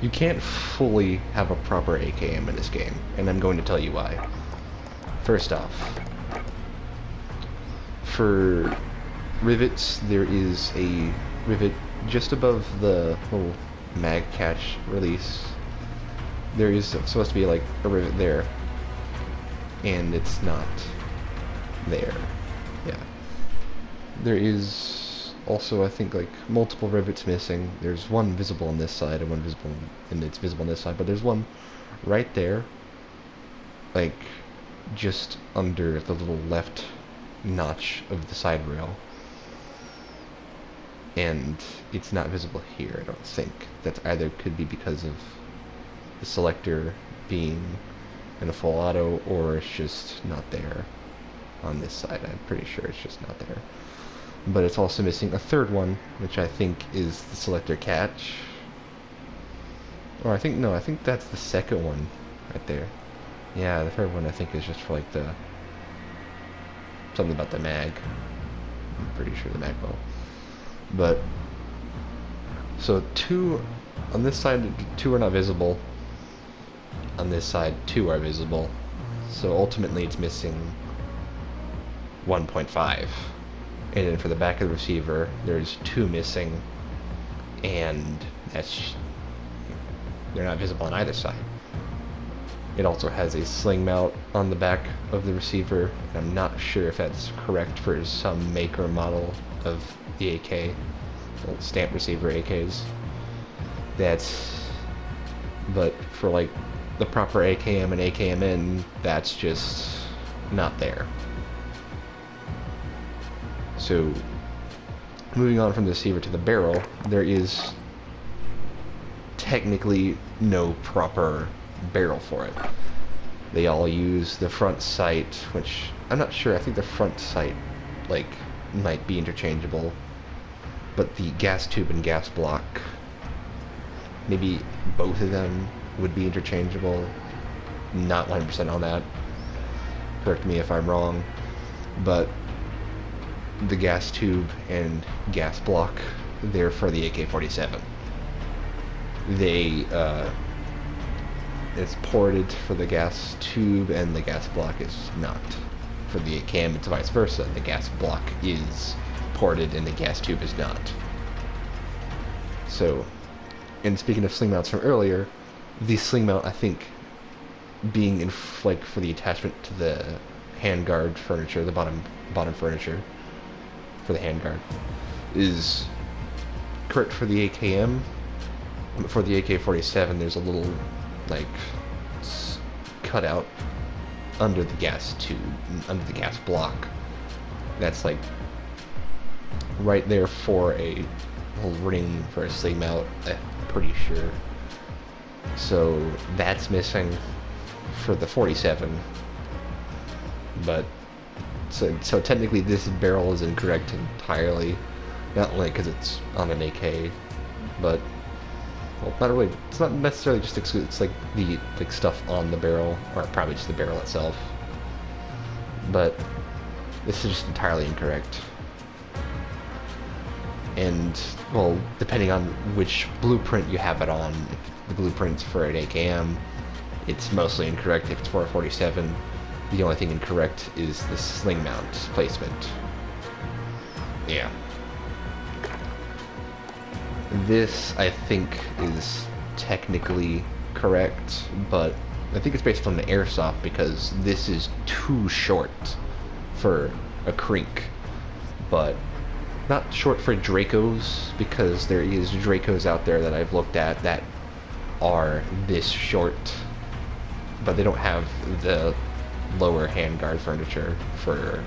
You can't fully have a proper AKM in this game, and I'm going to tell you why. First off, for rivets, there is a rivet just above the little mag catch release. There is supposed to be like a rivet there, and it's not there. Yeah. There is also, I think, like multiple rivets missing. There's one visible on this side and one visible, and it's visible on this side, but there's one right there, like just under the little left notch of the side rail, and it's not visible here. I don't think that either could be because of the selector being in a full auto, or it's just not there on this side. I'm pretty sure it's just not there. But it's also missing a third one, which I think is the selector catch. Or I think that's the second one right there. Yeah, the third one I think is just for like the something about the mag. I'm pretty sure the mag bow. But so two on this side, two are not visible. On this side, two are visible. So ultimately it's missing 1.5. And then for the back of the receiver, there's two missing, and they're not visible on either side. It also has a sling mount on the back of the receiver, and I'm not sure if that's correct for some make or model of the AK, stamp receiver AKs. But for like the proper AKM and AKMN, that's just not there. So, moving on from the receiver to the barrel, there is technically no proper barrel for it. They all use the front sight, which I'm not sure. I think the front sight like might be interchangeable, but the gas tube and gas block, maybe both of them would be interchangeable. Not 100% on that. Correct me if I'm wrong, but the gas tube and gas block, they're for the AK-47. It's ported for the gas tube, and the gas block is not. For the AKM, it's vice versa. The gas block is ported, and the gas tube is not. So, and speaking of sling mounts from earlier, the sling mount, I think, being in like for the attachment to the handguard furniture, the bottom furniture for the handguard, is correct for the AKM. But for the AK-47, there's a little like cutout under the gas tube, under the gas block. That's like right there for a little ring for a sling mount, I'm pretty sure. So that's missing for the 47. But so technically this barrel is incorrect entirely, not only because it's on an AK, but well, not really. It's not necessarily just it's like the stuff on the barrel, or probably just the barrel itself. But this is just entirely incorrect. And well, depending on which blueprint you have it on, if the blueprint's for an AKM, it's mostly incorrect. If it's for a 47, the only thing incorrect is the sling mount placement. Yeah. This, I think, is technically correct, but I think it's based on the airsoft, because this is too short for a Krink, but not short for Dracos, because there is Dracos out there that I've looked at that are this short, but they don't have the lower handguard furniture for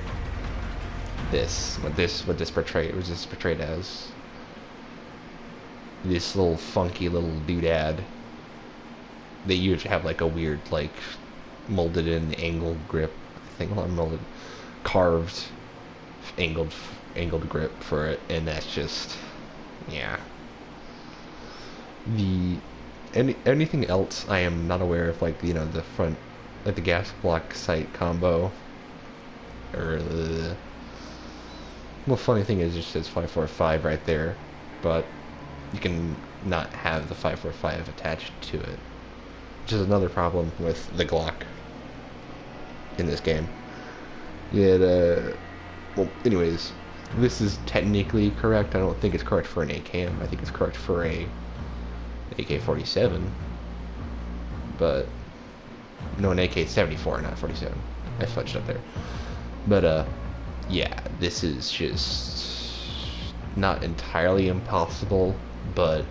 this. What this portrayed as. This little funky little doodad. They usually have like a weird, like, molded in angled grip. I think, well, molded, carved, angled grip for it, and that's just, yeah. Anything else I am not aware of, like, you know, the front, like the gas block sight combo, or the, well, funny thing is it just says 545 right there, but you can not have the 545 attached to it, which is another problem with the Glock in this game. Well, anyways, this is technically correct. I don't think it's correct for an AKM. I think it's correct for a AK-47, but no, an AK-74, not 47. I fudged up there. But yeah, this is just not entirely impossible, but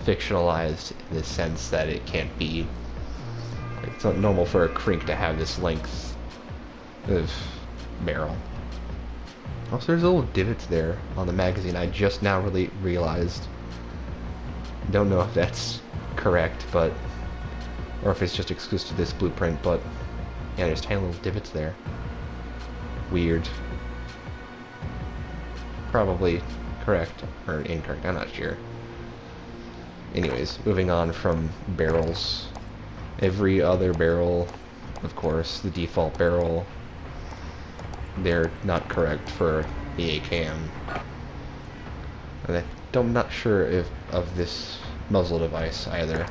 fictionalized in the sense that it can't be. It's not normal for a crink to have this length of barrel. Also, there's little divots there on the magazine. I just now really realized. Don't know if that's correct, but or if it's just exclusive to this blueprint, but yeah, there's tiny little divots there. Weird. Probably correct or incorrect, I'm not sure. Anyways, moving on from barrels. Every other barrel, of course, the default barrel, they're not correct for the AKM. And I'm not sure if of this muzzle device either.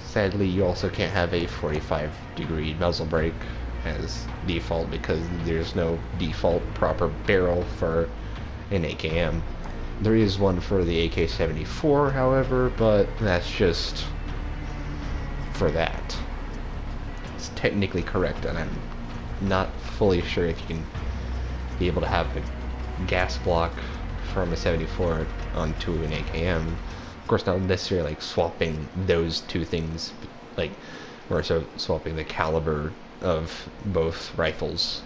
Sadly, you also can't have a 45-degree muzzle brake as default because there's no default proper barrel for an AKM. There is one for the AK-74, however, but that's just for that. It's technically correct, and I'm not fully sure if you can be able to have a gas block from a 74 onto an AKM. Of course, not necessarily like swapping those two things, like more so swapping the caliber of both rifles.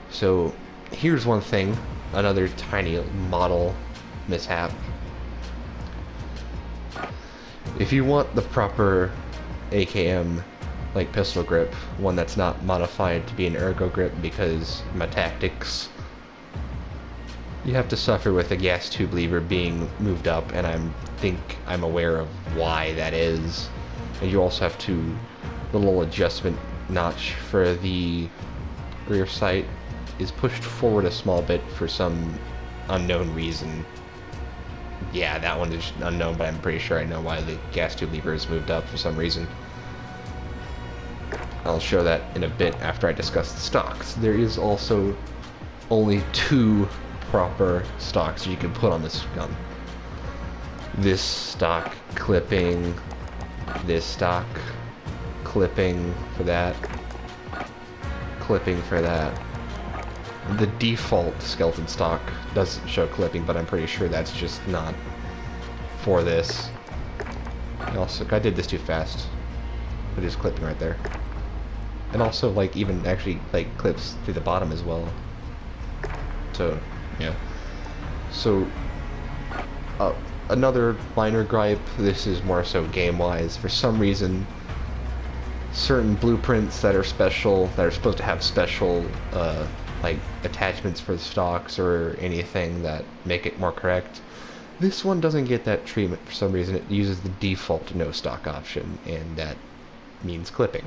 So here's one thing, another tiny model mishap. If you want the proper AKM like pistol grip, one that's not modified to be an ergo grip because my tactics, you have to suffer with a gas tube lever being moved up, and I'm aware of why that is. And you also have to, the little adjustment notch for the rear sight is pushed forward a small bit for some unknown reason. Yeah, that one is unknown, but I'm pretty sure I know why the gas tube lever is moved up for some reason. I'll show that in a bit after I discuss the stocks. There is also only two proper stocks you can put on this gun. This stock clipping, this stock clipping for that, clipping for that. The default skeleton stock doesn't show clipping, but I'm pretty sure that's just not for this. Also, I did this too fast. It is clipping right there. And also, like, even actually, like, clips through the bottom as well. So, yeah. So, another minor gripe, this is more so game-wise. For some reason, certain blueprints that are special, that are supposed to have special, like, attachments for the stocks or anything that make it more correct, this one doesn't get that treatment for some reason. It uses the default no stock option, and that means clipping,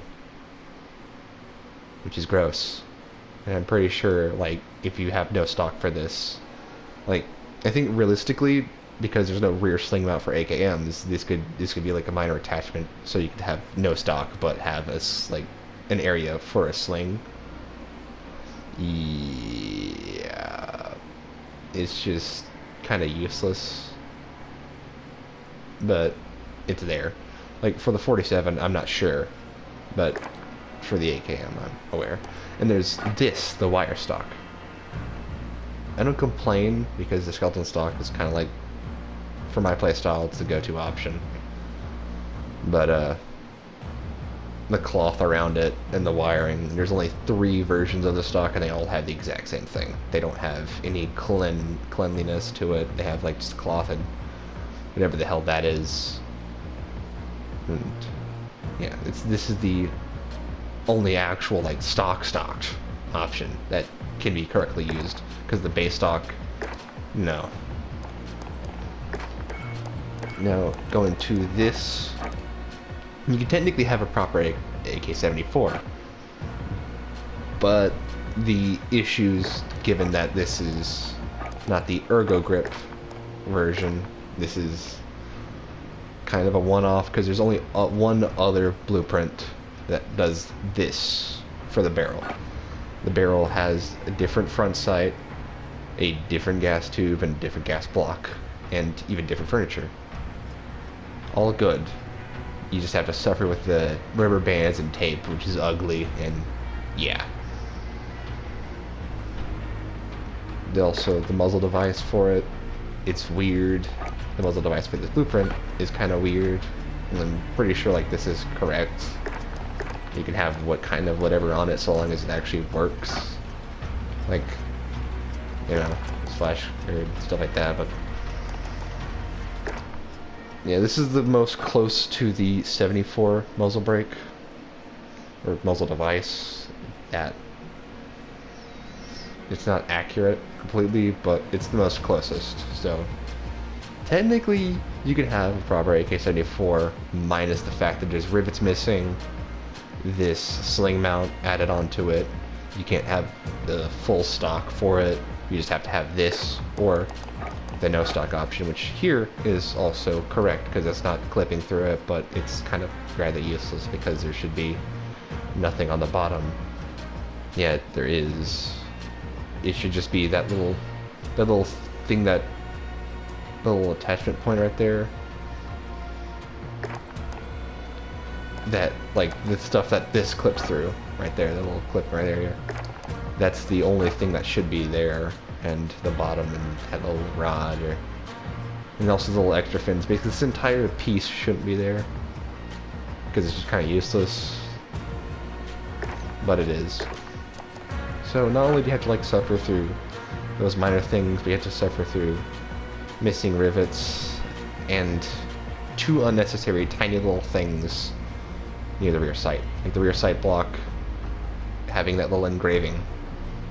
which is gross. And I'm pretty sure, like, if you have no stock for this, like, I think realistically, because there's no rear sling mount for AKMs, this could be like a minor attachment, so you could have no stock but have like an area for a sling. Yeah, it's just kind of useless, but it's there. Like for the 47, I'm not sure, but for the AKM, I'm aware. And there's this, the wire stock. I don't complain because the skeleton stock is kind of like, for my playstyle, it's the go-to option. But the cloth around it and the wiring, there's only 3 versions of the stock, and they all have the exact same thing. They don't have any cleanliness to it. They have like just cloth and whatever the hell that is. And yeah, this is the only actual like stocked option that can be correctly used, because the base stock, no. Now going to this, you can technically have a proper AK-74, but the issues, given that this is not the ergo grip version. This is kind of a one-off because there's only one other blueprint that does this for the barrel. The barrel has a different front sight, a different gas tube, and a different gas block, and even different furniture. All good. You just have to suffer with the rubber bands and tape, which is ugly, and yeah. Also, the muzzle device for it, it's weird. The muzzle device for this blueprint is kind of weird, and I'm pretty sure like this is correct. You can have whatever on it so long as it actually works, like, you know, slash or stuff like that. But yeah, this is the most close to the 74 muzzle brake or muzzle device. That it's not accurate completely, but it's the most closest. So technically, you could have a proper AK-74 minus the fact that there's rivets missing, this sling mount added onto it. You can't have the full stock for it. You just have to have this or the no stock option, which here is also correct because it's not clipping through it, but it's kind of rather useless because there should be nothing on the bottom. Yeah, there is. It should just be that little thing, that little attachment point right there. That, like, the stuff that this clips through right there, the little clip right there. That's the only thing that should be there, and the bottom and that little rod, and also the little extra fins. Basically, this entire piece shouldn't be there because it's just kind of useless, but it is. So not only do you have to like suffer through those minor things, but you have to suffer through missing rivets and two unnecessary tiny little things near the rear sight. Like the rear sight block having that little engraving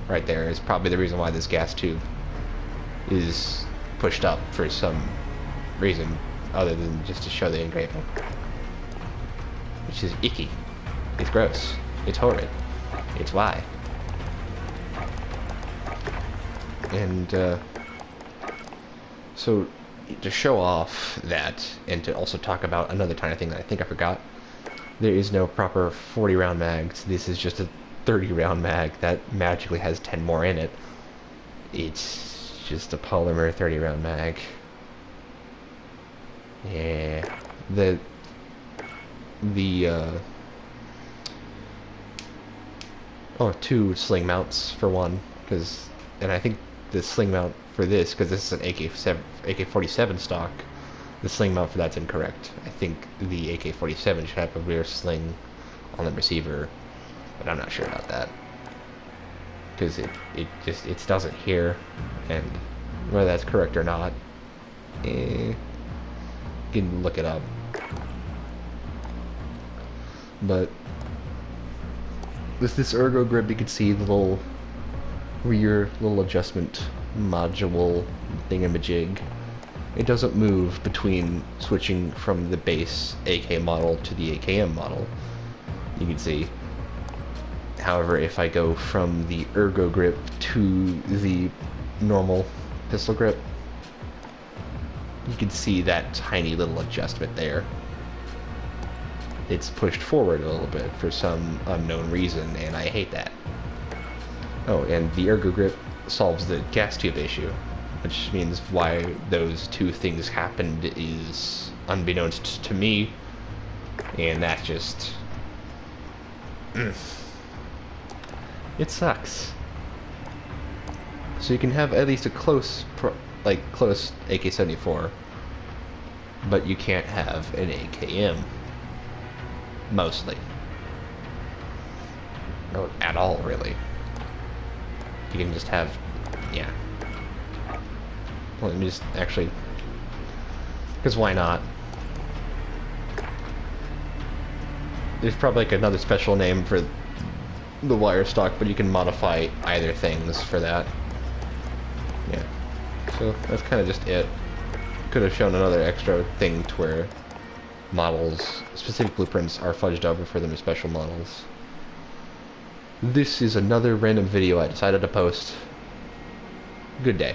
right there is probably the reason why this gas tube is pushed up for some reason other than just to show the engraving. Which is icky. It's gross. It's horrid. It's why. And so to show off that, and to also talk about another tiny thing that I think I forgot, there is no proper 40 round mags. This is just a 30 round mag that magically has 10 more in it. It's just a polymer 30 round mag. Yeah. Two sling mounts for one, and I think the sling mount for this, because this is an AK-47 stock, the sling mount for that's incorrect. I think the AK-47 should have a rear sling on the receiver, but I'm not sure about that because it doesn't here, and whether that's correct or not, you can look it up. But with this ergo grip, you can see the little rear adjustment module thingamajig. It doesn't move between switching from the base AK model to the AKM model. You can see. However, if I go from the ergo grip to the normal pistol grip, you can see that tiny little adjustment there. It's pushed forward a little bit for some unknown reason, and I hate that. Oh, and the ergo grip solves the gas tube issue, which means why those two things happened is unbeknownst to me, and that's just... it sucks. So you can have at least a close AK-74, but you can't have an AKM, mostly. Or at all, really. You can just have, yeah. Well, let me just actually, because why not? There's probably like another special name for the wire stock, but you can modify either things for that. Yeah. So that's kind of just it. Could have shown another extra thing to where models, specific blueprints are fudged over for them as special models. This is another random video I decided to post. Good day.